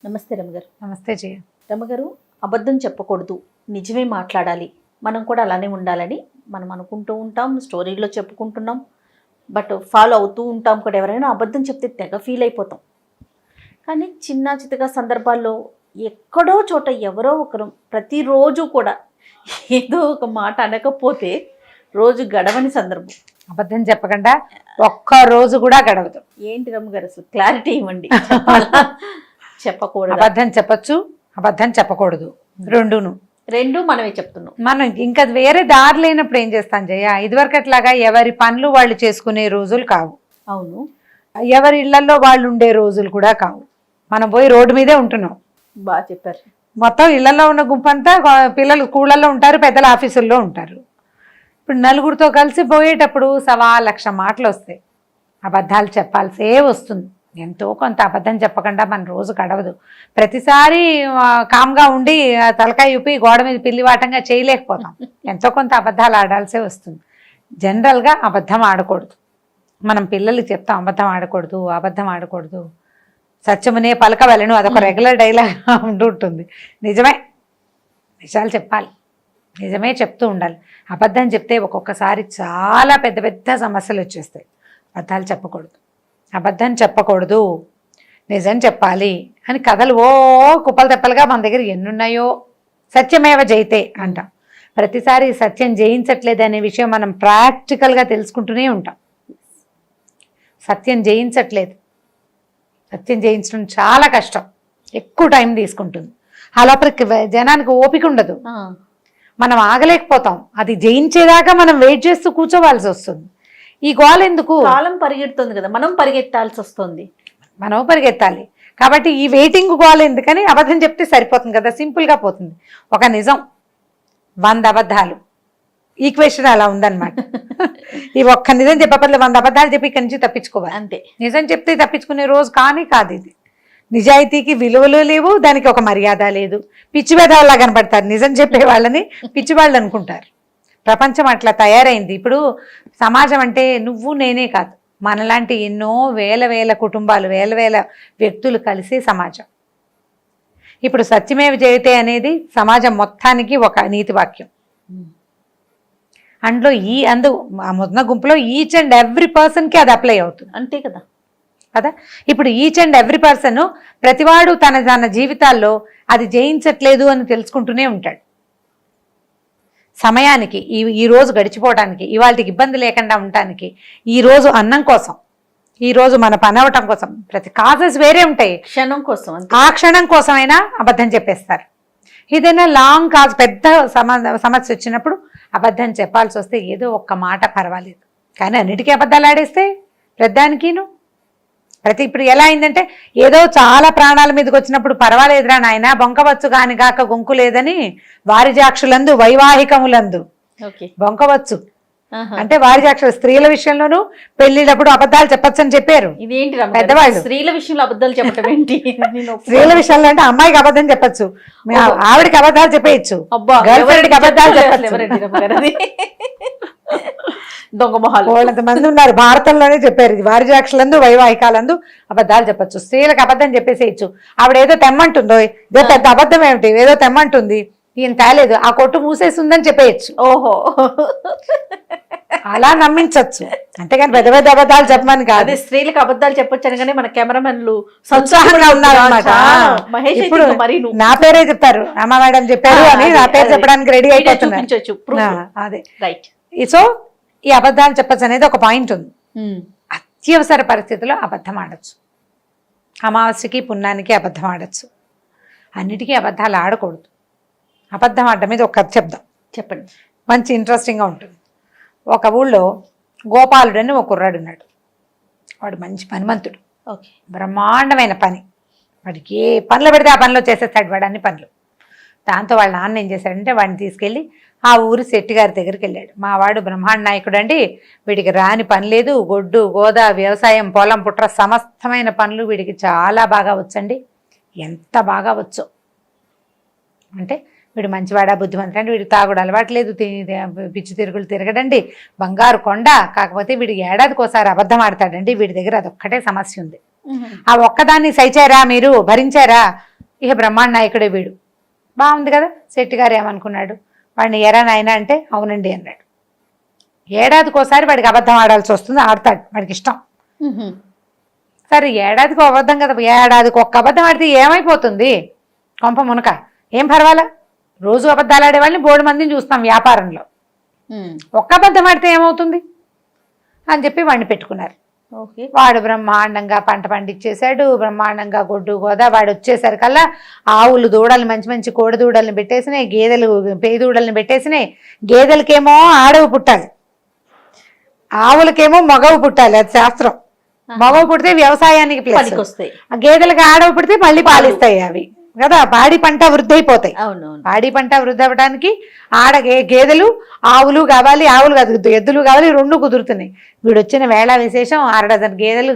నమస్తే రమగారు. నమస్తే జయ. రమగారు, అబద్ధం చెప్పకూడదు, నిజమే మాట్లాడాలి, మనం కూడా అలానే ఉండాలని మనం అనుకుంటూ ఉంటాం, స్టోరీలో చెప్పుకుంటున్నాం, బట్ ఫాలో అవుతూ ఉంటాం కూడా. ఎవరైనా అబద్ధం చెప్తే తెగ ఫీల్ అయిపోతాం. కానీ చిన్న చితగా సందర్భాల్లో ఎక్కడో చోట ఎవరో ఒకరు ప్రతిరోజు కూడా ఏదో ఒక మాట అనకపోతే రోజు గడవని సందర్భం. అబద్ధం చెప్పకుండా ఒక్క రోజు కూడా గడవదు. ఏంటి రమ్మగారు, అసలు క్లారిటీ ఇవ్వండి. చెప్పకూడదు, అబద్ధం చెప్పచ్చు, అబద్ధం చెప్పకూడదు, రెండు మనమే చెప్తున్నాం. మనం ఇంకా వేరే దారి లేనప్పుడు ఏం చేస్తాం జయ? ఇదివరకట్లాగా ఎవరి పనులు వాళ్ళు చేసుకునే రోజులు కావు. అవును, ఎవరి ఇళ్లలో వాళ్ళు ఉండే రోజులు కూడా కావు. మనం పోయి రోడ్డు మీదే ఉంటున్నాం. బాగా చెప్పారు. మొత్తం ఇళ్లలో ఉన్న గుంపంతా పిల్లలు స్కూళ్ళల్లో ఉంటారు, పెద్దల ఆఫీసుల్లో ఉంటారు. ఇప్పుడు నలుగురితో కలిసి పోయేటప్పుడు 1,00,000 మాటలు వస్తాయి. అబద్ధాలు చెప్పాల్సే వస్తుంది. ఎంతో కొంత అబద్ధం చెప్పకుండా మన రోజు గడవదు. ప్రతిసారి కామ్గా ఉండి తలకాయ ఊపి గోడ మీద పిల్లివాటంగా చేయలేకపోతాం. ఎంతో కొంత అబద్ధాలు ఆడాల్సే వస్తుంది. జనరల్గా అబద్ధం ఆడకూడదు. మనం పిల్లలకి చెప్తాం అబద్ధం ఆడకూడదు, అబద్ధం ఆడకూడదు, సత్యమునే పలకవలను, అదొక రెగ్యులర్ డైలాగ్ ఉంటుంది. నిజమే, నిజాలు చెప్పాలి, నిజమే చెప్తూ ఉండాలి. అబద్ధం చెప్తే ఒక్కొక్కసారి చాలా పెద్ద పెద్ద సమస్యలు వచ్చేస్తాయి. అబద్ధాలు చెప్పకూడదు, అబద్ధం చెప్పకూడదు, నిజం చెప్పాలి అని కథలు కుప్పలు తెప్పలుగా మన దగ్గర ఎన్నున్నాయో. సత్యమేవ జయితే అంటాం. ప్రతిసారి సత్యం జయించట్లేదు అనే విషయం మనం ప్రాక్టికల్గా తెలుసుకుంటూనే ఉంటాం. సత్యం జయించట్లేదు, సత్యం జయించడం చాలా కష్టం, ఎక్కువ టైం తీసుకుంటుంది. అలాపరికి జనానికి ఓపిక ఉండదు, మనం ఆగలేకపోతాం. అది జయించేదాకా మనం వెయిట్ చేస్తూ కూర్చోవాల్సి వస్తుంది. ఈ గోల ఎందుకు? కాలం పరిగెడుతుంది కదా, మనం పరిగెత్తాల్సి వస్తుంది. మనం పరిగెత్తాలి కాబట్టి ఈ వెయిటింగ్ గోల ఎందుకని అబద్ధం చెప్తే సరిపోతుంది కదా, సింపుల్గా పోతుంది. ఒక నిజం 100 అబద్ధాలు, ఈక్వేషన్ అలా ఉందన్నమాట. ఈ ఒక్క నిజం చెప్పబద్దు 100 అబద్ధాలు చెప్పి ఇక్కడి నుంచి తప్పించుకోవాలి అంతే. నిజం చెప్తే తప్పించుకునే రోజు కానీ కాదు ఇది. నిజాయితీకి విలువలు లేవు, దానికి ఒక మర్యాద లేదు. పిచ్చి వేదాల్లా కనపడతారు. నిజం చెప్పే వాళ్ళని పిచ్చివాళ్ళు అనుకుంటారు. ప్రపంచం అట్లా తయారైంది. ఇప్పుడు సమాజం అంటే నువ్వు నేనే కాదు, మనలాంటి ఎన్నో వేల కుటుంబాలు, వేల వ్యక్తులు కలిసే సమాజం. ఇప్పుడు సత్యమేవ జయతే అనేది సమాజం మొత్తానికి ఒక నీతి వాక్యం. అందులో ఆ మొన్న గుంపులో ఈచ్ అండ్ ఎవ్రీ పర్సన్కి అది అప్లై అవుతుంది. అంతే కదా. ఇప్పుడు ఈచ్ అండ్ ఎవ్రీ పర్సన్, ప్రతివాడు తన జీవితాల్లో అది జయించట్లేదు అని తెలుసుకుంటూనే ఉంటాడు. సమయానికి ఈ రోజు గడిచిపోవడానికి, ఇవాళకి ఇబ్బంది లేకుండా ఉండటానికి, ఈ రోజు అన్నం కోసం, ఈ రోజు మన పని అవటం కోసం, ప్రతి కాజెస్ వేరే ఉంటాయి. క్షణం కోసం, ఆ క్షణం కోసమైనా అబద్ధం చెప్పేస్తారు. ఏదైనా లాంగ్ కాజ్, పెద్ద సమస్య వచ్చినప్పుడు అబద్ధం చెప్పాల్సి వస్తే ఏదో ఒక్క మాట పర్వాలేదు, కానీ అన్నిటికీ అబద్ధాలు ఆడేస్తే ప్రతిదానికిను ఇప్పుడు ఎలా అయిందంటే, ఏదో చాలా ప్రాణాల మీదకి వచ్చినప్పుడు పర్వాలేదురా నాయన, బొంకవచ్చు కాని కాక గొంకు లేదని వారిజాక్షులందు వైవాహికములందు బొంకవచ్చు అంటే వారిజాక్షులు. స్త్రీల విషయంలోనూ పెళ్లిటప్పుడు అబద్ధాలు చెప్పచ్చు అని చెప్పారు పెద్దవాళ్ళు. స్త్రీల విషయంలో అబద్ధాలు చెప్పడం ఏంటి? స్త్రీల విషయంలో అంటే అమ్మాయికి అబద్ధం చెప్పచ్చు, ఆవిడికి అబద్ధాలు చెప్పేయచ్చు, గర్ల్ ఫ్రెండ్కి అబద్ధాలు చెప్పచ్చు. దొంగ మొహాలు వాళ్ళంతమంది ఉన్నారు. భారతంలోనే చెప్పారు, ఇది వారిజాక్షులందు వైవాహికాలందు అబద్ధాలు చెప్పచ్చు. స్త్రీలకు అబద్ధం చెప్పేసేయచ్చు. ఆవిడ ఏదో తెమ్మంటుందో, ఇదో పెద్ద అబద్ధం ఏమిటి, ఏదో తెమ్మంటుంది, ఈయన తేలేదు, ఆ కొట్టు మూసేసిందని చెప్పేయచ్చు. ఓహో, అలా నమ్మించవచ్చు. అంతేగాని పెద్ద పెద్ద అబద్ధాలు చెప్పమని కాదు. అదే స్త్రీలకు అబద్ధాలు చెప్పొచ్చాను కానీ మన కెమెరామెన్లు ఉత్సాహంగా ఉన్నారన్నమాట. ఇప్పుడు నా పేరే చెప్తారు, అమ్మ మేడం చెప్పారు అని నా పేరు చెప్పడానికి రెడీ అయిపోతున్నారు. అదే రైట్. సో ఈ అబద్ధాలు చెప్పచ్చు అనేది ఒక పాయింట్ ఉంది. అత్యవసర పరిస్థితుల్లో అబద్ధం ఆడచ్చు. అమావాస్యకి పుణ్యానికి అబద్ధం ఆడచ్చు. అన్నిటికీ అబద్ధాలు ఆడకూడదు. అబద్ధం ఆడడం మీద ఒక కథ చెప్దాం. చెప్పండి, మంచి ఇంట్రెస్టింగ్గా ఉంటుంది. ఒక ఊళ్ళో గోపాలుడు అని ఒక కుర్రాడు ఉన్నాడు. వాడు మంచి పనిమంతుడు, బ్రహ్మాండమైన పని. వాడికి ఏ పనులు పెడితే ఆ పనిలో చేసేస్తాడు వాడు, అన్ని పనులు. దాంతో వాళ్ళ నాన్న ఏం చేశాడంటే వాడిని తీసుకెళ్ళి ఆ ఊరి శెట్టి గారి దగ్గరికి వెళ్ళాడు. మా వాడు బ్రహ్మాండ నాయకుడు అండి, వీడికి రాని పని లేదు, గొడ్డు గోదా వ్యవసాయం పొలం పుట్ర సమస్తమైన పనులు వీడికి చాలా బాగా వచ్చండి. ఎంత బాగా వచ్చో అంటే, వీడు మంచివాడా బుద్ధిమంతుడు అంటే, వీడికి తాగుడు అలవాట్లేదు, పిచ్చి తిరుగులు తిరగడండి, బంగారు కొండ. కాకపోతే వీడు ఏడాదికోసారి అబద్ధం ఆడతాడండి, వీడి దగ్గర అదొక్కటే సమస్య ఉంది. ఆ ఒక్కదాన్ని సైచారా, మీరు భరించారా? ఇక బ్రహ్మాండ నాయకుడే వీడు. బాగుంది కదా. శెట్టి గారు ఏమనుకున్నాడు, వాడిని ఎరా నాయన అంటే అవునండి అన్నాడు. ఏడాదికోసారి వాడికి అబద్ధం ఆడాల్సి వస్తుంది, ఆడతాడు, వాడికి ఇష్టం. సరే ఏడాదికి అబద్ధం కదా, ఏడాదికి ఒక్క అబద్ధం ఆడితే ఏమైపోతుంది, కొంప మునక ఏం పర్వాలా. రోజు అబద్ధాలు ఆడే వాళ్ళని బోడు మందిని చూస్తాం వ్యాపారంలో, ఒక్క అబద్ధం ఆడితే ఏమవుతుంది అని చెప్పి వాడిని పెట్టుకున్నారు. వాడు బ్రహ్మాండంగా పంట పండించేశాడు, బ్రహ్మాండంగా గొడ్డు గోదా. వాడు వచ్చేసరికల్లా ఆవులు దూడలు మంచి మంచి కోడి దూడల్ని పెట్టేసినాయి, గేదెలు పేయి దూడల్ని పెట్టేసినాయి. గేదెలకేమో ఆడవు పుట్టాలి, ఆవులకేమో మగవు పుట్టాలి, అది శాస్త్రం. మగవు పుడితే వ్యవసాయానికి ప్లస్ వస్తాయి, గేదెలకి ఆడవు పుడితే మళ్ళీ పాలిస్తాయి అవి కదా. పాడి పంట వృద్ధి అయిపోతాయి. పాడి పంట వృద్ధి అవ్వడానికి గేదెలు ఆవులు కావాలి, ఆవులు కాదు ఎద్దులు కావాలి, రెండు కుదురుతున్నాయి. వీడు వచ్చిన వేళ విశేషం 6 డజన్ గేదెలు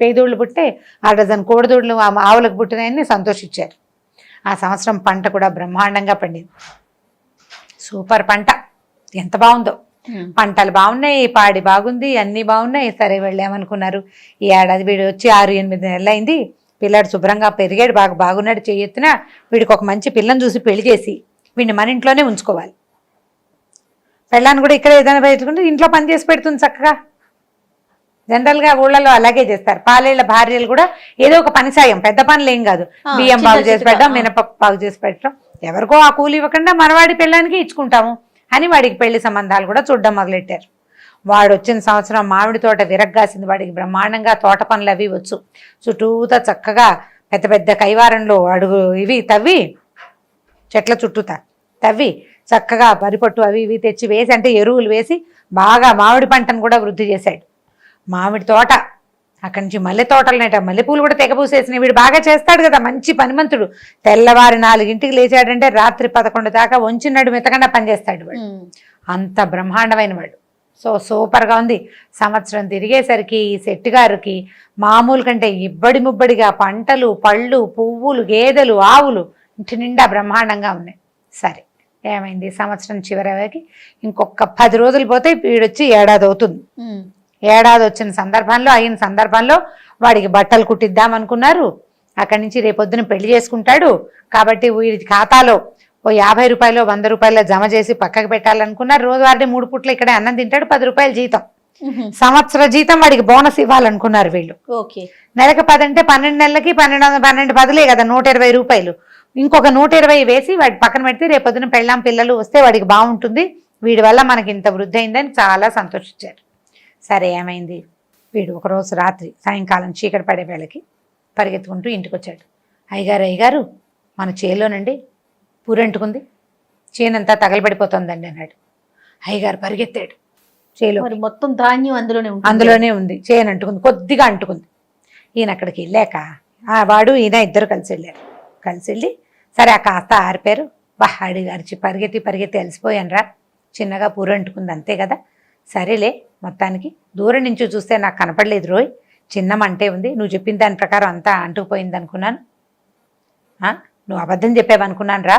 పేదోళ్ళు పుట్టే, 6 డజన్ కోడిదూడలు ఆవులకు పుట్టినాయని సంతోషించారు. ఆ సంవత్సరం పంట కూడా బ్రహ్మాండంగా పండింది. సూపర్ పంట, ఎంత బాగుందో. పంటలు బాగున్నాయి, పాడి బాగుంది, అన్నీ బాగున్నాయి. సరే వెళ్ళామనుకున్నారు. ఈ ఏడాది వీడు వచ్చి 6-8 నెలలు అయింది. పిల్లాడు శుభ్రంగా పెరిగాడు, బాగున్నాడు, చేయెత్తున. వీడికి ఒక మంచి పిల్లని చూసి పెళ్లి చేసి వీడిని మన ఇంట్లోనే ఉంచుకోవాలి. పెళ్ళాన్ని కూడా ఇక్కడ ఏదైనా పెట్టుకుంటే ఇంట్లో పని చేసి పెడుతుంది చక్కగా. జనరల్గా ఊళ్ళలో అలాగే చేస్తారు. పాలేళ్ల భార్యలు కూడా ఏదో ఒక పని సాయం, పెద్ద పనులు ఏం కాదు, బియ్యం బాగు చేసి పెట్టడం, మినపప్పు బాగు చేసి పెట్టడం, ఎవరికో ఆ కూలి ఇవ్వకుండా మనవాడి పెళ్ళానికి ఇచ్చుకుంటాము అని వాడికి పెళ్లి సంబంధాలు కూడా చూడడం మొదలెట్టారు. వాడు వచ్చిన సంవత్సరం మామిడి తోట విరగ్గాసింది. వాడికి బ్రహ్మాండంగా తోట పనులు అవి వచ్చు. చుట్టూతా చక్కగా పెద్ద పెద్ద కైవారంలో అడుగు ఇవి తవ్వి, చెట్ల చుట్టూతా తవ్వి చక్కగా వరిపట్టు అవి ఇవి తెచ్చి వేసి, అంటే ఎరువులు వేసి బాగా మామిడి పంటను కూడా వృద్ధి చేశాడు. మామిడి తోట, అక్కడి నుంచి మల్లె తోటలు నేట, మల్లెపూలు కూడా తెగపూసేసినాయి. వీడు బాగా చేస్తాడు కదా, మంచి పనిమంతుడు. తెల్లవారి 4ంటికి లేచాడంటే రాత్రి 11 దాకా వంచినడు మెత్తకుండా పనిచేస్తాడు వాడు. అంత బ్రహ్మాండమైన వాడు. సూపర్గా ఉంది. సంవత్సరం తిరిగేసరికి ఈ శెట్టి గారికి మామూలు కంటే ఇబ్బడి ముబ్బడిగా పంటలు, పళ్ళు, పువ్వులు, గేదెలు, ఆవులు ఇంటి నిండా బ్రహ్మాండంగా ఉన్నాయి. సరే ఏమైంది, సంవత్సరం చివరికి ఇంకొక 10 రోజులు పోతే వీడొచ్చి ఏడాది అవుతుంది. ఏడాది వచ్చిన సందర్భంలో వాడికి బట్టలు కుట్టిద్దామనుకున్నారు. అక్కడి నుంచి రేపొద్దున పెళ్లి చేసుకుంటాడు కాబట్టి వీడి ఖాతాలో ఓ 50 రూపాయలు 100 రూపాయలు జమ చేసి పక్కకు పెట్టాలనుకున్నారు. రోజువారీ 3 పూట్ల ఇక్కడే అన్నం తింటాడు, 10 రూపాయలు జీతం. సంవత్సర జీతం వాడికి బోనస్ ఇవ్వాలనుకున్నారు వీళ్ళు. నెలకు 10 అంటే 12 నెలలకి 12 10లే కదా, 120 రూపాయలు. ఇంకొక 120 వేసి వాడి పక్కన పెడితే రేపొద్దున పెళ్ళాం పిల్లలు వస్తే వాడికి బాగుంటుంది, వీడి వల్ల మనకి ఇంత వృద్ధి అయిందని చాలా సంతోషించారు. సరే ఏమైంది, వీడు ఒకరోజు రాత్రి సాయంకాలం చీకటి పడే వేళకి పరిగెత్తుకుంటూ ఇంటికి వచ్చాడు. అయ్యగారు మన చేలోనండి పూరంటుకుంది, చేనంతా తగలబడిపోతుందండి అన్నాడు. అయ్యగారు పరిగెత్తాడు. చేలో మొత్తం ధాన్యం అందులోనే ఉంది. చేను అంటుకుంది, కొద్దిగా అంటుకుంది. ఈయన అక్కడికి వెళ్ళాక వాడు ఈయన ఇద్దరు కలిసి వెళ్ళారు. కలిసి వెళ్ళి సరే ఆ కాస్త ఆరిపారు. అడిచి పరిగెత్తి అలసిపోయానురా, చిన్నగా పూరంటుకుంది అంతే కదా, సరేలే మొత్తానికి దూరం నుంచి చూస్తే నాకు కనపడలేదు రోయ్, చిన్న మంటే ఉంది, నువ్వు చెప్పిన దాని ప్రకారం అంతా అంటుకుపోయింది అనుకున్నాను. నువ్వు అబద్ధం చెప్పావనుకున్నాను రా,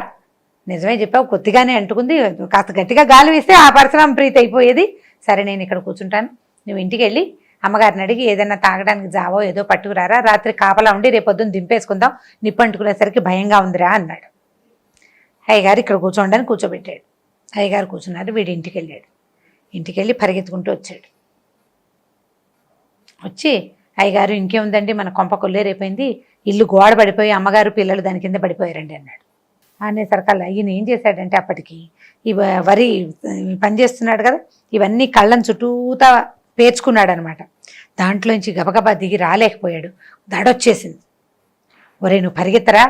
నిజమే చెప్పావు, కొద్దిగానే అంటుకుంది, కాస్త గట్టిగా గాలి వేస్తే ఆ పరశురామ ప్రీతి అయిపోయేది. సరే నేను ఇక్కడ కూర్చుంటాను, నువ్వు ఇంటికి వెళ్ళి అమ్మగారిని అడిగి ఏదైనా తాగడానికి జావో ఏదో పట్టుకురారా, రాత్రి కాపలా ఉండి రేపొద్దున దింపేసుకుందాం, నిప్పు అంటుకునేసరికి భయంగా ఉందిరా అన్నాడు. అయ్యగారు ఇక్కడ కూర్చోండి అని కూర్చోబెట్టాడు. అయ్యగారు కూర్చున్నారు. వీడి ఇంటికి వెళ్ళాడు. ఇంటికి వెళ్ళి పరిగెత్తుకుంటూ వచ్చాడు. వచ్చి అయ్యగారు ఇంకేముందండి, మన కొంప కొల్లేరైపోయింది, ఇల్లు గోడ పడిపోయి అమ్మగారు పిల్లలు దాని కింద పడిపోయారండి అన్నాడు. అనేసరికల్లా ఈయన ఏం చేశాడంటే అప్పటికి ఈ వరి పనిచేస్తున్నాడు కదా, ఇవన్నీ కళ్ళని చుట్టూతా పేర్చుకున్నాడు అనమాట. దాంట్లోంచి గబగబా దిగి రాలేకపోయాడు. దడొచ్చేసింది. ఒరే నువ్వు పరిగెత్తరా,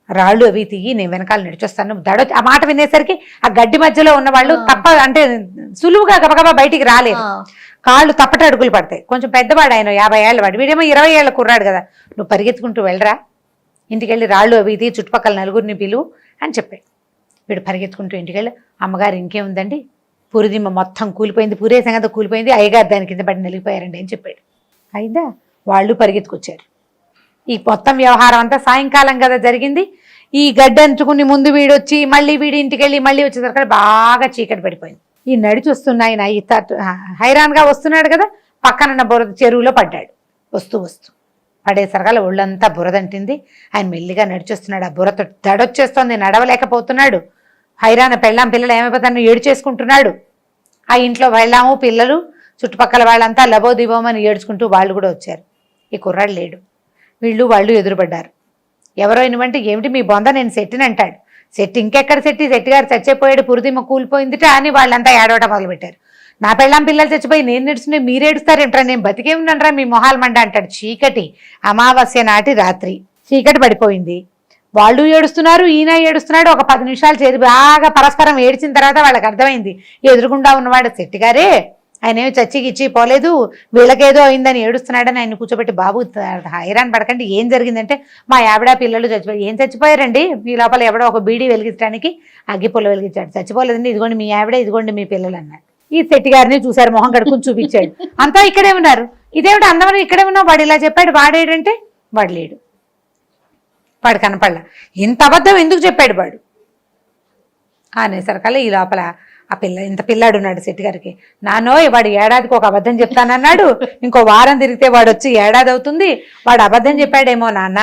రాళ్ళు అవి తీగి నేను వెనకాల నడిచొస్తాను. ఆ మాట వినేసరికి ఆ గడ్డి మధ్యలో ఉన్న వాళ్ళు అంటే సులువుగా గబగబా బయటికి రాలేదు. కాళ్ళు తప్పట అడుగులు పడతాయి. కొంచెం పెద్దవాడు ఆయన, 50 ఏళ్ళ వాడు, వీడేమో 20 ఏళ్ళ కుర్రాడు కదా. నువ్వు పరిగెత్తుకుంటూ వెళ్ళరా, ఇంటికెళ్ళి రాళ్ళు అవి తీ, చుట్టుపక్కల నలుగురిని పిలువు అని చెప్పాడు. వీడు పరిగెత్తుకుంటూ ఇంటికెళ్ళి అమ్మగారు ఇంకేముందండి, పూరిదిమ్మ మొత్తం కూలిపోయింది, పూరే సంగతి కూలిపోయింది, అయ్యగారు దాని కింద పడి నలిగిపోయారండి అని చెప్పాడు. అయిదా వాళ్ళు పరిగెత్తుకొచ్చారు. ఈ మొత్తం వ్యవహారం అంతా సాయంకాలం కదా జరిగింది. ఈ గడ్డి అంచుకుని ముందు వీడొచ్చి మళ్ళీ వీడి ఇంటికి వెళ్ళి మళ్ళీ వచ్చేసరికి బాగా చీకటి పడిపోయింది. ఈ నడిచి వస్తున్న ఆయన హైరాన్గా వస్తున్నాడు కదా, పక్కనున్న బురద చెరువులో పడ్డాడు. వస్తూ పడేసరిగా ఒళ్ళంతా బురదంటింది. ఆయన మెల్లిగా నడిచొస్తున్నాడు. ఆ బురతో దడొచ్చేస్తోంది, నడవలేకపోతున్నాడు. హైరాణ పెళ్ళాం పిల్లలు ఏమైపోతాను ఏడు చేసుకుంటున్నాడు. ఆ ఇంట్లో వెళ్ళాము పిల్లలు చుట్టుపక్కల వాళ్ళంతా లబోదిబోమని ఏడ్చుకుంటూ వాళ్ళు కూడా వచ్చారు. ఈ కుర్రాడు లేడు. వాళ్ళు ఎదురుపడ్డారు. ఎవరో ఇనువంటే ఏమిటి మీ బొంద నేను సెట్టిని అంటాడు. సెట్ ఇంకెక్కడ సెట్టి గారు చచ్చిపోయాడు, పురిదిమ్మ కూలిపోయిందిట అని వాళ్ళంతా ఏడవటం మొదలుపెట్టారు. నా పెళ్ళాం పిల్లలు చచ్చిపోయి నేను నేడుస్తున్నాయి మీరు ఏడుస్తారేంట్రా, నేను బతికే ఉన్నానరా మీ మొహాలు మండ అంటాడు. చీకటి అమావాస్య నాటి రాత్రి చీకటి పడిపోయింది. వాళ్ళు ఏడుస్తున్నారు, ఈయన ఏడుస్తున్నాడు. ఒక 10 నిమిషాలు చేరి బాగా పరస్పరం ఏడ్చిన తర్వాత వాళ్ళకి అర్థమైంది ఎదురుగుండా ఉన్నవాడు సెట్టి గారే, ఆయన ఏమి చచ్చిగిచ్చి పోలేదు, వీళ్ళకేదో అయిందని ఏడుస్తున్నాడని ఆయన కూర్చోబెట్టి బాబు హైరాన్ పడకండి ఏం జరిగిందంటే మా ఆవిడ పిల్లలు చచ్చిపోయి ఏం చచ్చిపోయారండి మీ లోపల ఎవడో ఒక బీడీ వెలిగించడానికి అగ్గిపుల్ల వెలిగించాడు, చచ్చిపోలేదండి ఇదిగోండి మీ ఆవిడ ఇదిగోండి మీ పిల్లలు అన్నాడు. ఈ సెట్టి గారిని చూశారు, మొహం కడుక్కుని చూపించాడు. అంతా ఇక్కడే ఉన్నారు. ఇదేమిటి అందరం ఇక్కడే ఉన్నావు, వాడు ఇలా చెప్పాడు, వాడేడంటే వాడు లేడు, వాడు కనపడలా. ఇంత అబద్ధం ఎందుకు చెప్పాడు వాడు అనేసరికల్లా ఈ లోపల ఆ ఇంత పిల్లాడు ఉన్నాడు సెట్టి గారికి. నానోయ్ వాడు ఏడాదికి ఒక అబద్ధం చెప్తానన్నాడు, ఇంకో వారం తిరిగితే వాడు వచ్చి ఏడాది అవుతుంది, వాడు అబద్ధం చెప్పాడేమో నాన్న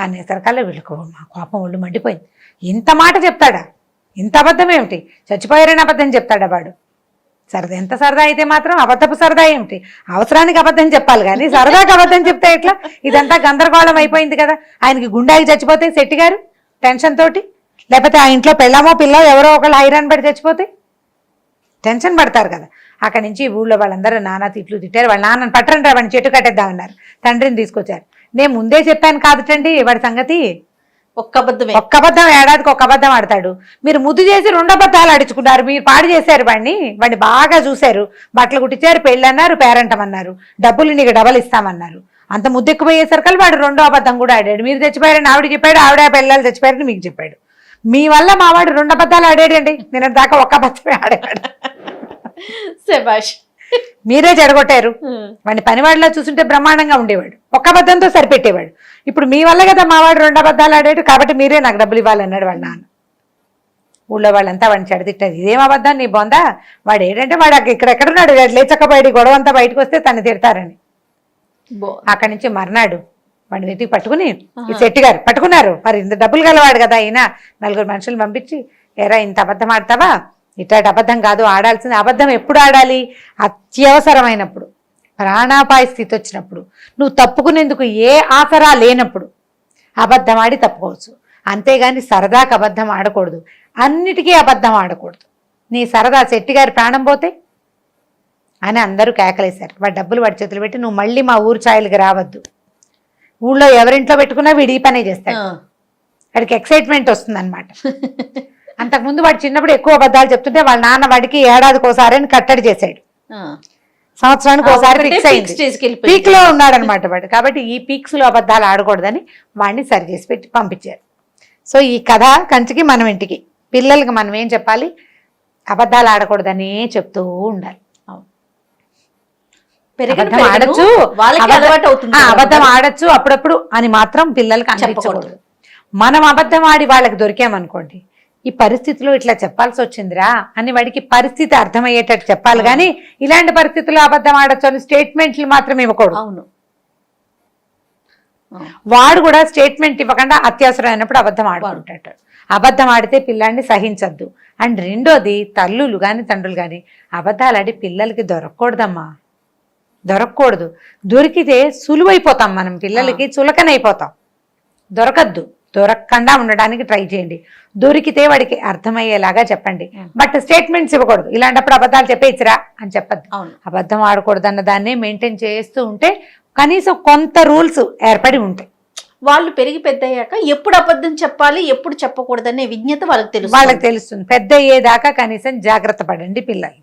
అనేసరికల్లా వీళ్ళకు మా కోపం ఒళ్ళు మండిపోయింది. ఇంత మాట చెప్తాడా, ఇంత అబద్ధం ఏమిటి, చచ్చిపోయారని అబద్ధం చెప్తాడా వాడు? సరదా ఎంత సరదా అయితే మాత్రం అబద్ధపు సరదా ఏమిటి, అవసరానికి అబద్ధం చెప్పాలి కానీ సరదాకి అబద్ధం చెప్తే ఎట్లా? ఇదంతా గందరగోళం అయిపోయింది కదా. ఆయనకి గుండాకి చచ్చిపోతే సెట్టి గారు టెన్షన్ తోటి, లేకపోతే ఆ ఇంట్లో పెళ్ళామో పిల్ల ఎవరో ఒకళ్ళు హైరాన్ పడి చచ్చిపోతే టెన్షన్ పడతారు కదా. అక్కడి నుంచి ఊళ్ళో వాళ్ళందరూ నానా తిట్లు తిట్టారు. వాళ్ళ నాన్నని పట్టరండి రా వాడిని చెట్టు కట్టేద్దామన్నారు. తండ్రిని తీసుకొచ్చారు. నేను ముందే చెప్పాను కాదుటండి వాడి సంగతి, ఒక్క అబద్ధం ఏడాదికి ఒక అబద్ధం ఆడతాడు. మీరు ముద్దు చేసి 2 అబద్ధాలు ఆడించుకున్నారు, మీరు పాడు చేశారు వాడిని బాగా చూశారు, బట్టలు కుట్టించారు, పెళ్ళి అన్నారు, పేరంటం అన్నారు, డబ్బులు నీకు డబల్ ఇస్తామన్నారు. అంత ముద్దు ఎక్కువయ్యేసరికి వాడు 2వ అబద్ధం కూడా ఆడాడు. మీరు చచ్చిపోయారని ఆవిడ చెప్పాడు, ఆవిడ పిల్లలు చచ్చిపోయారని మీకు చెప్పాడు. మీ వల్ల మా వాడు 2 అబద్ధాలు ఆడాడండి, నేను దాకా ఒక్క అబద్ధమే ఆడాడు. శభాష్, మీరే చెడగొట్టారు. వాడిని పనివాడిలా చూస్తుంటే బ్రహ్మాండంగా ఉండేవాడు, ఒక్క అబద్ధంతో సరిపెట్టేవాడు. ఇప్పుడు మీ వల్ల కదా మా వాడు 2 అబద్ధాలు ఆడాడు, కాబట్టి మీరే నాకు డబ్బులు ఇవ్వాలన్నాడు వాళ్ళ నాన్న. ఊళ్ళో వాళ్ళంతా వాడిని చెడతిట్టారు. ఇదేం అబద్ధం నీ బొందా, వాడు ఏంటంటే వాడు ఇక్కడెక్కడున్నాడు లేచకపోయాడు, గొడవ అంతా బయటకు వస్తే తను తిడతారని. అక్కడి నుంచి మర్నాడు వాడిని వెతికి పట్టుకుని ఈ సెట్టి గారు పట్టుకున్నారు. మరి ఇంత డబ్బులు గలవాడు కదా అయినా 4 మనుషులు పంపించి, ఎరా ఇంత అబద్ధం ఆడతావా, ఇట్లాంటి అబద్ధం కాదు ఆడాల్సింది. అబద్ధం ఎప్పుడు ఆడాలి, అత్యవసరమైనప్పుడు, ప్రాణాపాయ స్థితి వచ్చినప్పుడు, నువ్వు తప్పుకునేందుకు ఏ ఆసరా లేనప్పుడు అబద్ధం ఆడి తప్పుకోవచ్చు. అంతేగాని సరదాకి అబద్ధం ఆడకూడదు, అన్నిటికీ అబద్ధం ఆడకూడదు. నీ సరదా సెట్టి గారి ప్రాణం పోతే అని అందరూ కేకలేశారు. వాడి డబ్బులు వాడి చేతులు పెట్టి నువ్వు మళ్ళీ మా ఊరు ఛాయలకి రావద్దు, ఊళ్ళో ఎవరింట్లో పెట్టుకున్నా వీడి ఈ పనే చేస్తాడు, వాడికి ఎక్సైట్మెంట్ వస్తుంది అనమాట. అంతకుముందు వాడు చిన్నప్పుడు ఎక్కువ అబద్ధాలు చెప్తుంటే వాళ్ళ నాన్న వాడికి ఏడాదికి ఒకసారి అని కట్టడి చేశాడు, సంవత్సరానికి ఒకసారి ఫిక్స్ అయింది, పీక్ లో ఉన్నాడు అనమాట వాడు. కాబట్టి ఈ పీక్స్ లో అబద్ధాలు ఆడకూడదని వాడిని సరి చేసి పెట్టి పంపించారు. సో ఈ కథ కంచికి మనం ఇంటికి, పిల్లలకి మనం ఏం చెప్పాలి, అబద్ధాలు ఆడకూడదనే చెప్తూ ఉండాలి. అబద్ధం ఆడచ్చు అప్పుడప్పుడు అని మాత్రం పిల్లలకి అనిపించకూడదు. మనం అబద్ధం ఆడి వాళ్ళకి దొరికామనుకోండి, ఈ పరిస్థితిలో ఇట్లా చెప్పాల్సి వచ్చిందిరా అని వాడికి పరిస్థితి అర్థమయ్యేటట్టు చెప్పాలి కానీ ఇలాంటి పరిస్థితుల్లో అబద్ధం ఆడచ్చు అని స్టేట్మెంట్లు మాత్రం ఇవ్వకూడదు. అవును, వాడు కూడా స్టేట్మెంట్ ఇవ్వకుండా అత్యవసరమైనప్పుడు అబద్ధం ఆడుకుంటాడు. అబద్ధం ఆడితే పిల్లాన్ని సహించద్దు. అండ్ రెండోది, తల్లులు కానీ తండ్రులు కానీ అబద్ధాలు ఆడి పిల్లలకి దొరకకూడదమ్మా, దొరకకూడదు. దొరికితే సులువైపోతాం, మనం పిల్లలకి చులకనైపోతాం. దొరకద్దు, దొరకకుండా ఉండడానికి ట్రై చేయండి. దొరికితే వాడికి అర్థమయ్యేలాగా చెప్పండి, బట్ స్టేట్మెంట్స్ ఇవ్వకూడదు. ఇలాంటప్పుడు అబద్ధాలు చెప్పేచ్చిరా అని చెప్పద్దు. అబద్ధం ఆడకూడదు అన్న దాన్ని మెయింటైన్ చేస్తూ ఉంటే కనీసం కొంత రూల్స్ ఏర్పడి ఉంటాయి. వాళ్ళు పెరిగి పెద్ద అయ్యాక ఎప్పుడు అబద్ధం చెప్పాలి ఎప్పుడు చెప్పకూడదనే విజ్ఞత వాళ్ళకి తెలుస్తుంది. పెద్ద అయ్యేదాకా కనీసం జాగ్రత్త పడండి పిల్లలు.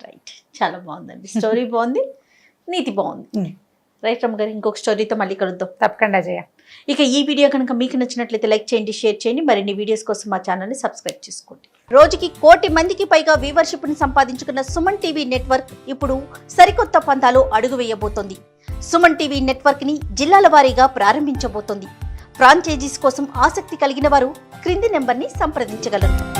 రైట్, చాలా బాగుందండి, స్టోరీ బాగుంది, నీతి బాగుంది. రైట్ రమ్మ గారు, ఇంకొక స్టోరీతో మళ్ళీ కలుద్దాం. తప్పకుండా చేయ. ఇక ఈ వీడియో కనుక మీకు నచ్చినట్లయితే లైక్ చేయండి, షేర్ చేయండి. మరిన్ని వీడియోస్ కోసం మా ఛానల్ని సబ్స్క్రైబ్ చేసుకోండి. రోజుకి 1 కోటి మందికి పైగా వ్యూవర్షిప్ని సంపాదించుకున్న సుమన్ టీవీ నెట్వర్క్ ఇప్పుడు సరికొత్త పంతాలో అడుగు వేయబోతోంది. సుమన్ టీవీ నెట్వర్క్ని జిల్లాల వారీగా ప్రారంభించబోతోంది. ఫ్రాంచైజీస్ కోసం ఆసక్తి కలిగిన వారు క్రింది నెంబర్ని సంప్రదించగలరు.